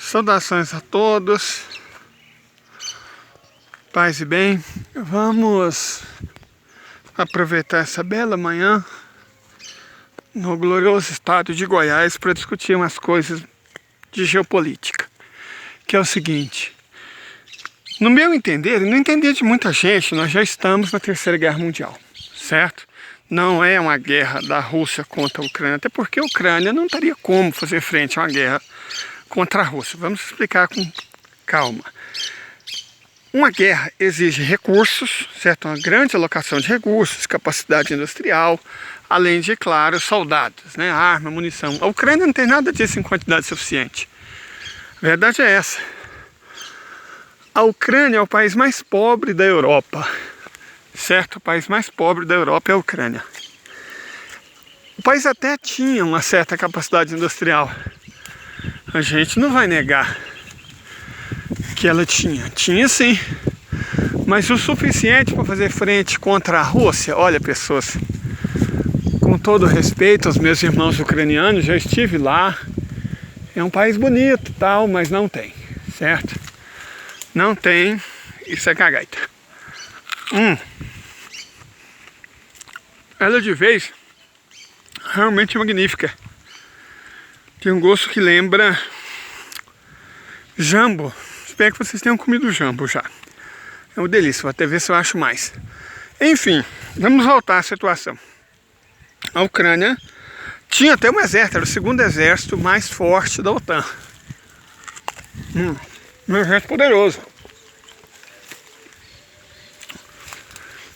Saudações a todos, paz e bem. Vamos aproveitar essa bela manhã no glorioso estado de Goiás para discutir umas coisas de geopolítica, que é o seguinte: no meu entender, e no entender de muita gente, nós já estamos na Terceira Guerra Mundial, certo? Não é uma guerra da Rússia contra a Ucrânia, até porque a Ucrânia não teria como fazer frente a uma guerra contra a Rússia. Vamos explicar com calma. Uma guerra exige recursos, certo? Uma grande alocação de recursos, capacidade industrial, além de, claro, soldados, né? Arma, munição. A Ucrânia não tem nada disso em quantidade suficiente. A verdade é essa. A Ucrânia é o país mais pobre da Europa, certo? O país mais pobre da Europa é a Ucrânia. O país até tinha uma certa capacidade industrial. A gente não vai negar que ela tinha. Tinha sim. Mas o suficiente para fazer frente contra a Rússia. Olha, pessoas, com todo respeito aos meus irmãos ucranianos, já estive lá. É um país bonito, tal, mas não tem, certo? Não tem. Isso é cagaita. Ela de vez realmente magnífica. Tem um gosto que lembra jambo. Espero que vocês tenham comido jambo já. É uma delícia, vou até ver se eu acho mais. Enfim, vamos voltar à situação. A Ucrânia tinha até um exército, era o segundo exército mais forte da OTAN. Um exército poderoso.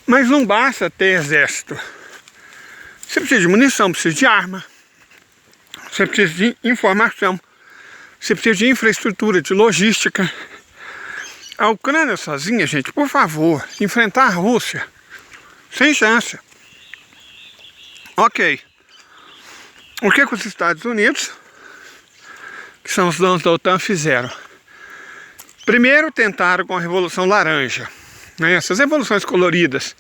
Mas não basta ter exército. Você precisa de munição, precisa de arma. Você precisa de informação. Você precisa de infraestrutura, de logística. A Ucrânia sozinha, gente, por favor, enfrentar a Rússia, sem chance. Ok. O que os Estados Unidos, que são os donos da OTAN, fizeram? Primeiro tentaram com a Revolução Laranja, né? Essas revoluções coloridas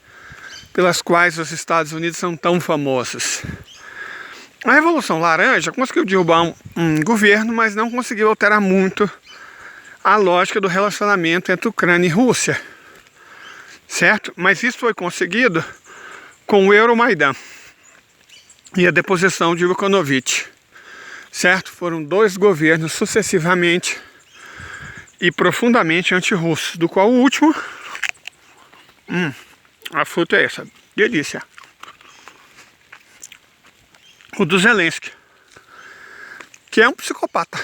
pelas quais os Estados Unidos são tão famosos. A Revolução Laranja conseguiu derrubar um governo, mas não conseguiu alterar muito a lógica do relacionamento entre Ucrânia e Rússia, certo? Mas isso foi conseguido com o Euromaidan e a deposição de Yanukovych, certo? Foram dois governos sucessivamente e profundamente anti-russos, do qual o último, a fruta é essa, delícia. O do Zelensky, que é um psicopata.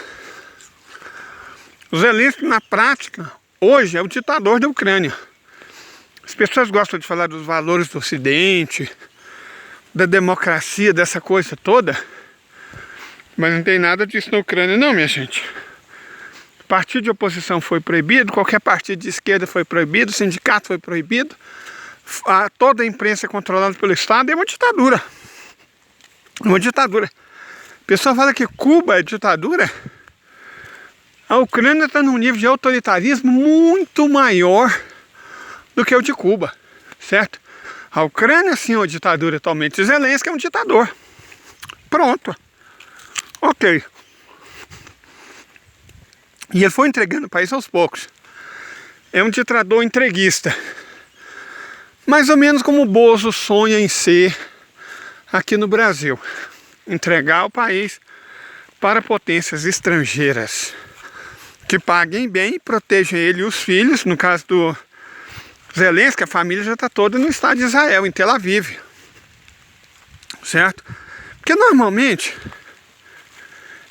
O Zelensky, na prática, hoje é o ditador da Ucrânia. As pessoas gostam de falar dos valores do Ocidente, da democracia, dessa coisa toda, mas não tem nada disso na Ucrânia não, minha gente. Partido de oposição foi proibido, qualquer partido de esquerda foi proibido, sindicato foi proibido, toda a imprensa é controlada pelo Estado, é uma ditadura. Uma ditadura. A pessoa fala que Cuba é ditadura. A Ucrânia está num nível de autoritarismo muito maior do que o de Cuba, certo? A Ucrânia sim é uma ditadura atualmente. Zelensky é um ditador. Pronto. Ok. E ele foi entregando o país aos poucos. É um ditador entreguista. Mais ou menos como o Bozo sonha em ser aqui no Brasil, entregar o país para potências estrangeiras que paguem bem e protejam ele e os filhos. No caso do Zelensky, a família já está toda no estado de Israel, em Tel Aviv, certo? Porque normalmente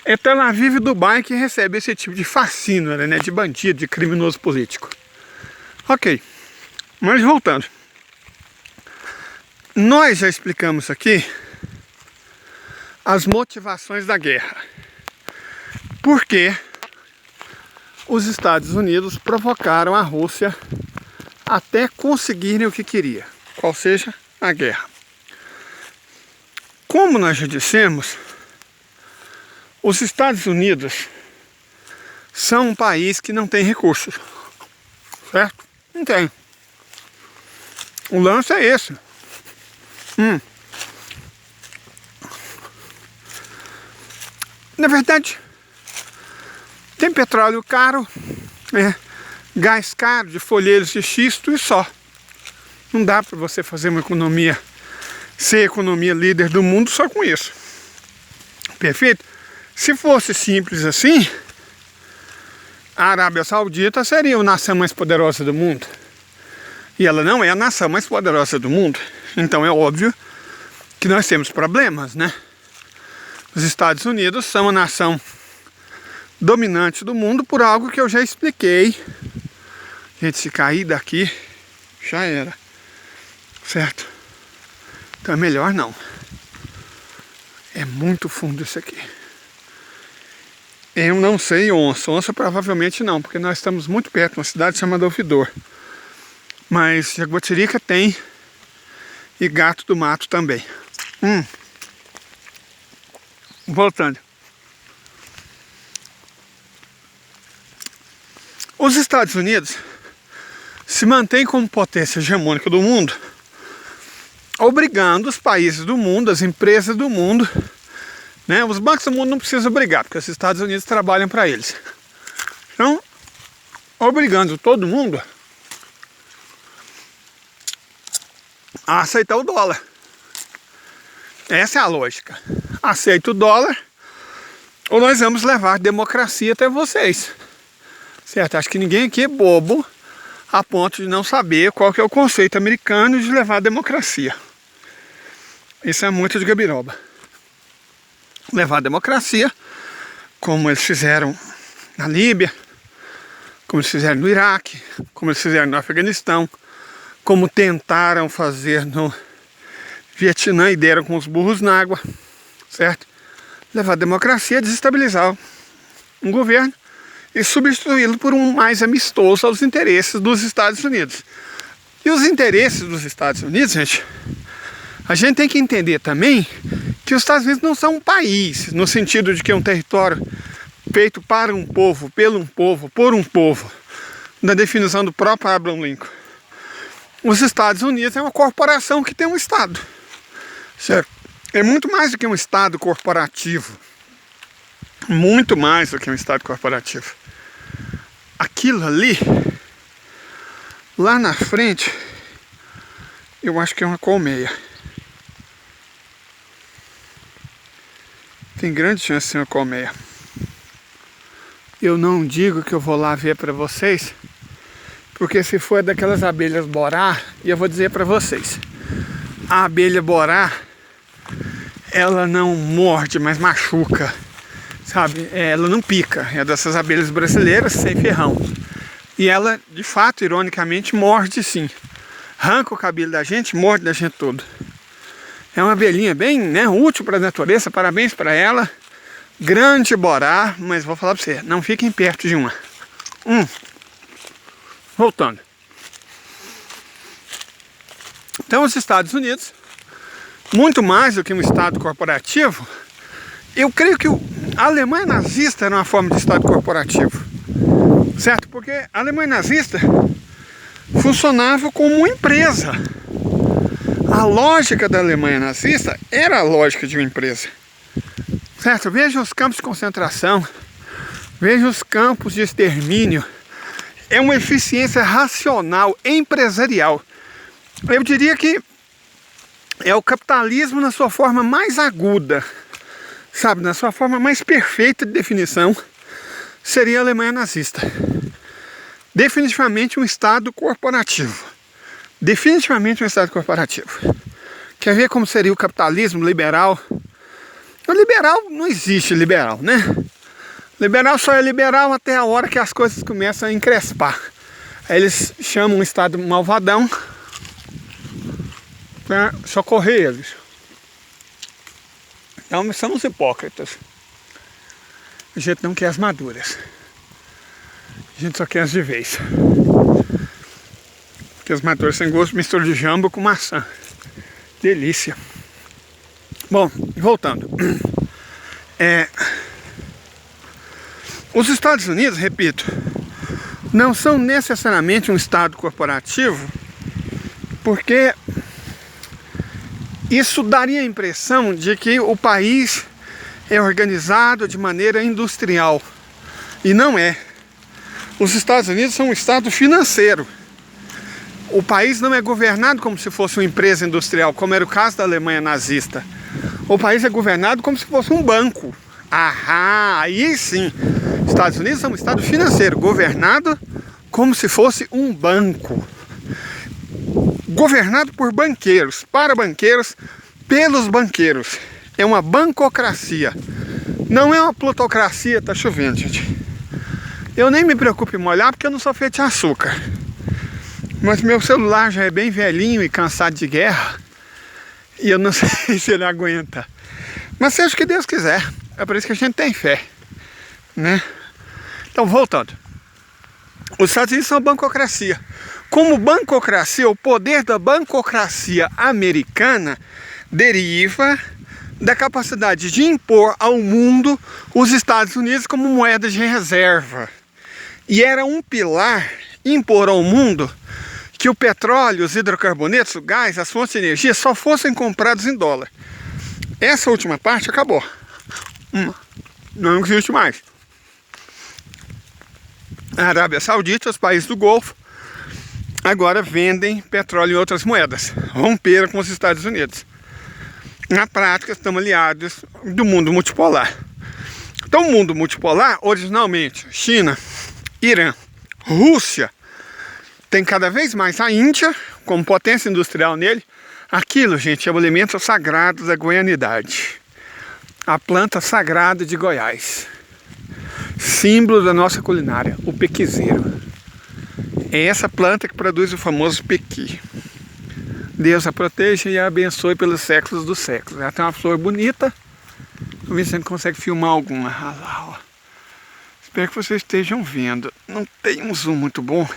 é Tel Aviv e Dubai que recebe esse tipo de fascínio, né, de bandido, de criminoso político. Ok, mas voltando. Nós já explicamos aqui as motivações da guerra. Por que os Estados Unidos provocaram a Rússia até conseguirem o que queria, qual seja a guerra. Como nós já dissemos, os Estados Unidos são um país que não tem recursos, certo? Não tem. O lance é esse. Na verdade, tem petróleo caro, né? Gás caro de folheiros de xisto e só. Não dá para você fazer uma economia, ser economia líder do mundo só com isso. Perfeito? Se fosse simples assim, a Arábia Saudita seria a nação mais poderosa do mundo. E ela não é a nação mais poderosa do mundo. Então é óbvio que nós temos problemas, né? Os Estados Unidos são a nação dominante do mundo por algo que eu já expliquei. Gente, se cair daqui, já era. Certo? Então é melhor não. É muito fundo isso aqui. Eu não sei onça. Onça provavelmente não, porque nós estamos muito perto de uma cidade chamada Ouvidor. Mas jaguatirica tem. E gato do mato também. Voltando. Os Estados Unidos se mantêm como potência hegemônica do mundo, obrigando os países do mundo, as empresas do mundo, né? Os bancos do mundo não precisam brigar, porque os Estados Unidos trabalham para eles. Então, obrigando todo mundo a aceitar o dólar. Essa é a lógica. Aceita o dólar, ou nós vamos levar democracia até vocês. Certo? Acho que ninguém aqui é bobo a ponto de não saber qual que é o conceito americano de levar a democracia. Isso é muito de gabiroba. Levar a democracia, como eles fizeram na Líbia, como eles fizeram no Iraque, como eles fizeram no Afeganistão, como tentaram fazer no Vietnã e deram com os burros na água, certo? Levar a democracia, desestabilizar um governo e substituí-lo por um mais amistoso aos interesses dos Estados Unidos. E os interesses dos Estados Unidos, gente, a gente tem que entender também que os Estados Unidos não são um país, no sentido de que é um território feito para um povo, pelo um povo, por um povo, na definição do próprio Abraham Lincoln. Os Estados Unidos é uma corporação que tem um Estado, certo? É muito mais do que um Estado corporativo. Muito mais do que um Estado corporativo. Aquilo ali, lá na frente, eu acho que é uma colmeia. Tem grande chance de ser uma colmeia. Eu não digo que eu vou lá ver para vocês, porque se for daquelas abelhas borá, e eu vou dizer para vocês, a abelha borá, ela não morde, mas machuca. Sabe, ela não pica, é dessas abelhas brasileiras sem ferrão. E ela, de fato, ironicamente, morde sim. Arranca o cabelo da gente, morde da gente todo. É uma abelhinha bem, né, útil para a natureza, parabéns para ela. Grande borá, mas vou falar para você, não fiquem perto de uma. Voltando. Então os Estados Unidos, muito mais do que um Estado corporativo, eu creio que a Alemanha nazista era uma forma de Estado corporativo, certo? Porque a Alemanha nazista funcionava como uma empresa. A lógica da Alemanha nazista era a lógica de uma empresa, certo? Veja os campos de concentração, veja os campos de extermínio. É uma eficiência racional, empresarial. Eu diria que é o capitalismo na sua forma mais aguda. Sabe, na sua forma mais perfeita de definição, seria a Alemanha nazista. Definitivamente um Estado corporativo. Definitivamente um Estado corporativo. Quer ver como seria o capitalismo liberal? O liberal não existe liberal, né? Liberal só é liberal até a hora que as coisas começam a encrespar. Aí eles chamam um Estado malvadão para socorrer eles. Então somos hipócritas. A gente não quer as maduras. A gente só quer as de vez. Porque as maduras têm gosto de mistura de jambo com maçã. Delícia. Bom, voltando. Os Estados Unidos, repito, não são necessariamente um Estado corporativo, porque isso daria a impressão de que o país é organizado de maneira industrial. E não é. Os Estados Unidos são um estado financeiro. O país não é governado como se fosse uma empresa industrial, como era o caso da Alemanha nazista. O país é governado como se fosse um banco. Ahá, aí sim. Estados Unidos é um estado financeiro, governado como se fosse um banco. Governado por banqueiros, para banqueiros, pelos banqueiros. É uma bancocracia. Não é uma plutocracia. Tá chovendo, gente. Eu nem me preocupo em molhar porque eu não sou feito de açúcar. Mas meu celular já é bem velhinho e cansado de guerra. E eu não sei se ele aguenta. Mas seja o que Deus quiser. É por isso que a gente tem fé, né? Então, voltando. Os Estados Unidos são bancocracia. Como bancocracia, o poder da bancocracia americana deriva da capacidade de impor ao mundo os Estados Unidos como moeda de reserva. E era um pilar impor ao mundo que o petróleo, os hidrocarbonetos, o gás, as fontes de energia só fossem comprados em dólar. Essa última parte acabou. Não existe mais. A Arábia Saudita, os países do Golfo, agora vendem petróleo em outras moedas. Romperam com os Estados Unidos. Na prática, estamos aliados do mundo multipolar. Então, o mundo multipolar, originalmente, China, Irã, Rússia, tem cada vez mais a Índia como potência industrial nele. Aquilo, gente, é o alimento sagrado da goianidade. A planta sagrada de Goiás. Símbolo da nossa culinária, o pequizeiro. É essa planta que produz o famoso pequi. Deus a proteja e a abençoe pelos séculos dos séculos. Ela tem uma flor bonita. Vamos ver se a gente consegue filmar alguma. Ah lá, ó. Espero que vocês estejam vendo. Não tem um zoom muito bom.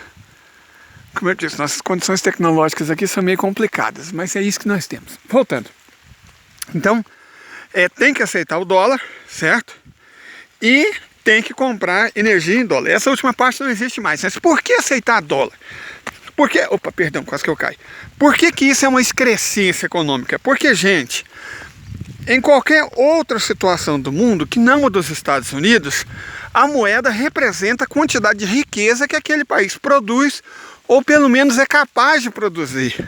Como eu disse, nossas condições tecnológicas aqui são meio complicadas, mas é isso que nós temos. Voltando. Então, tem que aceitar o dólar, certo? E tem que comprar energia em dólar. Essa última parte não existe mais. Mas por que aceitar dólar? Porque, opa, perdão, quase que eu caio. Por que isso é uma excrescência econômica? Porque, gente, em qualquer outra situação do mundo, que não a dos Estados Unidos, a moeda representa a quantidade de riqueza que aquele país produz, ou pelo menos é capaz de produzir.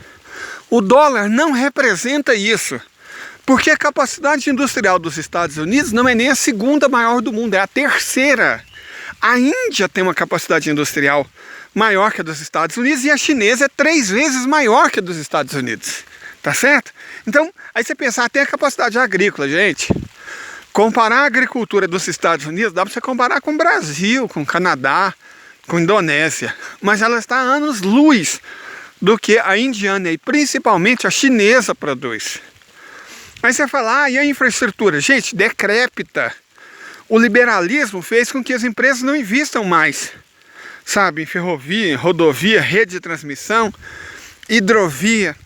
O dólar não representa isso, porque a capacidade industrial dos Estados Unidos não é nem a segunda maior do mundo, é a terceira. A Índia tem uma capacidade industrial maior que a dos Estados Unidos e a chinesa é 3 vezes maior que a dos Estados Unidos. Tá certo? Então, aí você pensar, tem a capacidade agrícola, gente. Comparar a agricultura dos Estados Unidos, dá para você comparar com o Brasil, com o Canadá, com a Indonésia. Mas ela está a anos-luz do que a indiana e principalmente a chinesa produz. Aí você fala, e a infraestrutura? Gente, decrépita. O liberalismo fez com que as empresas não investam mais, sabe, em ferrovia, em rodovia, rede de transmissão, hidrovia,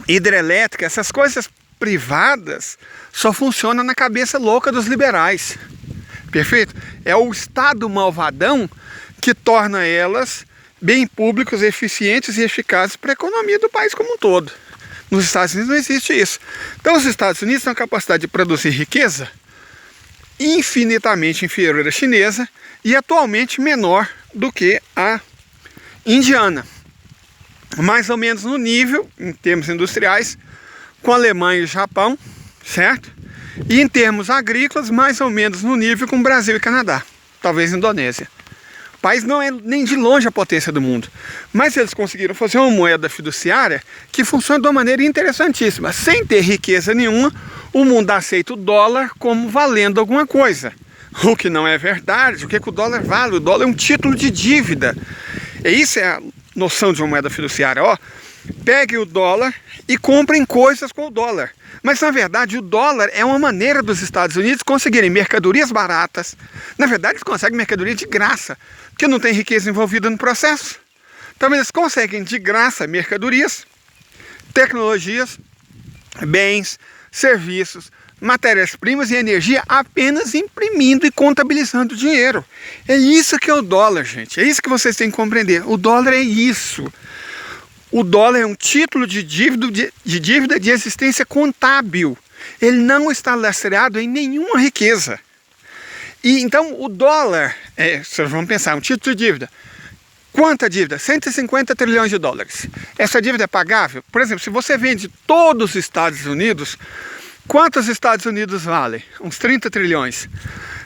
hidrelétrica, essas coisas privadas só funcionam na cabeça louca dos liberais. Perfeito? É o Estado malvadão que torna elas bem públicos, eficientes e eficazes para a economia do país como um todo. Nos Estados Unidos não existe isso. Então os Estados Unidos têm a capacidade de produzir riqueza infinitamente inferior à chinesa e atualmente menor do que a indiana. Mais ou menos no nível, em termos industriais, com a Alemanha e o Japão, certo? E em termos agrícolas, mais ou menos no nível com o Brasil e Canadá, talvez Indonésia. O país não é nem de longe a potência do mundo, mas eles conseguiram fazer uma moeda fiduciária que funciona de uma maneira interessantíssima. Sem ter riqueza nenhuma, o mundo aceita o dólar como valendo alguma coisa. O que não é verdade. O que o dólar vale? O dólar é um título de dívida. E isso é a noção de uma moeda fiduciária. Ó, pegue o dólar e comprem coisas com o dólar. Mas na verdade o dólar é uma maneira dos Estados Unidos conseguirem mercadorias baratas. Na verdade eles conseguem mercadoria de graça, porque não tem riqueza envolvida no processo. Então eles conseguem de graça mercadorias, tecnologias, bens, serviços, matérias-primas e energia apenas imprimindo e contabilizando dinheiro. É isso que é o dólar, gente. É isso que vocês têm que compreender. O dólar é isso. O dólar é um título de dívida de existência contábil. Ele não está lastreado em nenhuma riqueza. E então o dólar, vocês vão pensar, um título de dívida. Quanta dívida? 150 trilhões de dólares. Essa dívida é pagável? Por exemplo, se você vende todos os Estados Unidos, quantos Estados Unidos valem? Uns 30 trilhões.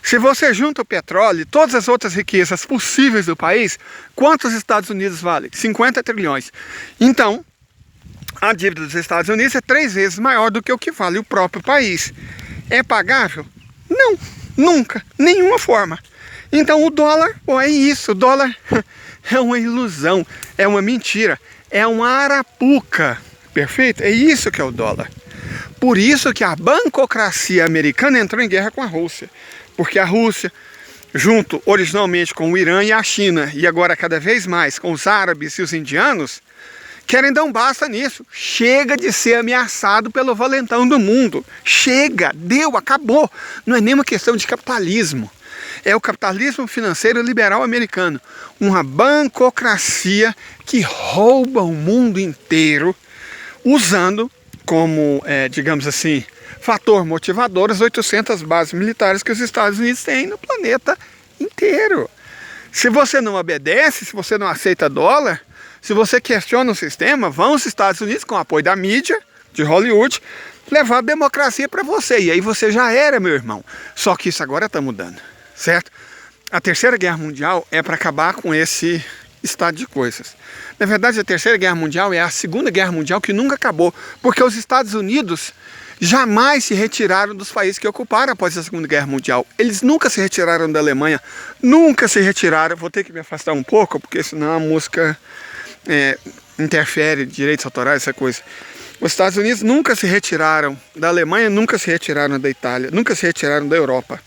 Se você junta o petróleo e todas as outras riquezas possíveis do país, quantos Estados Unidos valem? 50 trilhões. Então, a dívida dos Estados Unidos é 3 vezes maior do que o que vale o próprio país. É pagável? Não, nunca, nenhuma forma. Então o dólar, é isso, o dólar é uma ilusão, é uma mentira, é uma arapuca, perfeito? É isso que é o dólar. Por isso que a bancocracia americana entrou em guerra com a Rússia. Porque a Rússia, junto originalmente com o Irã e a China, e agora cada vez mais com os árabes e os indianos, querem dar um basta nisso. Chega de ser ameaçado pelo valentão do mundo. Chega, deu, acabou. Não é nem uma questão de capitalismo. É o capitalismo financeiro liberal americano. Uma bancocracia que rouba o mundo inteiro, usando como, digamos assim, fator motivador as 800 bases militares que os Estados Unidos têm no planeta inteiro. Se você não obedece, se você não aceita dólar, se você questiona o sistema, vão os Estados Unidos, com o apoio da mídia, de Hollywood, levar a democracia para você. E aí você já era, meu irmão. Só que isso agora está mudando, certo? A Terceira Guerra Mundial é para acabar com esse estado de coisas. Na verdade, a Terceira Guerra Mundial é a Segunda Guerra Mundial que nunca acabou, porque os Estados Unidos jamais se retiraram dos países que ocuparam após a Segunda Guerra Mundial. Eles nunca se retiraram da Alemanha, nunca se retiraram. Vou ter que me afastar um pouco, porque senão a música interfere, direitos autorais, essa coisa. Os Estados Unidos nunca se retiraram da Alemanha, nunca se retiraram da Itália, nunca se retiraram da Europa.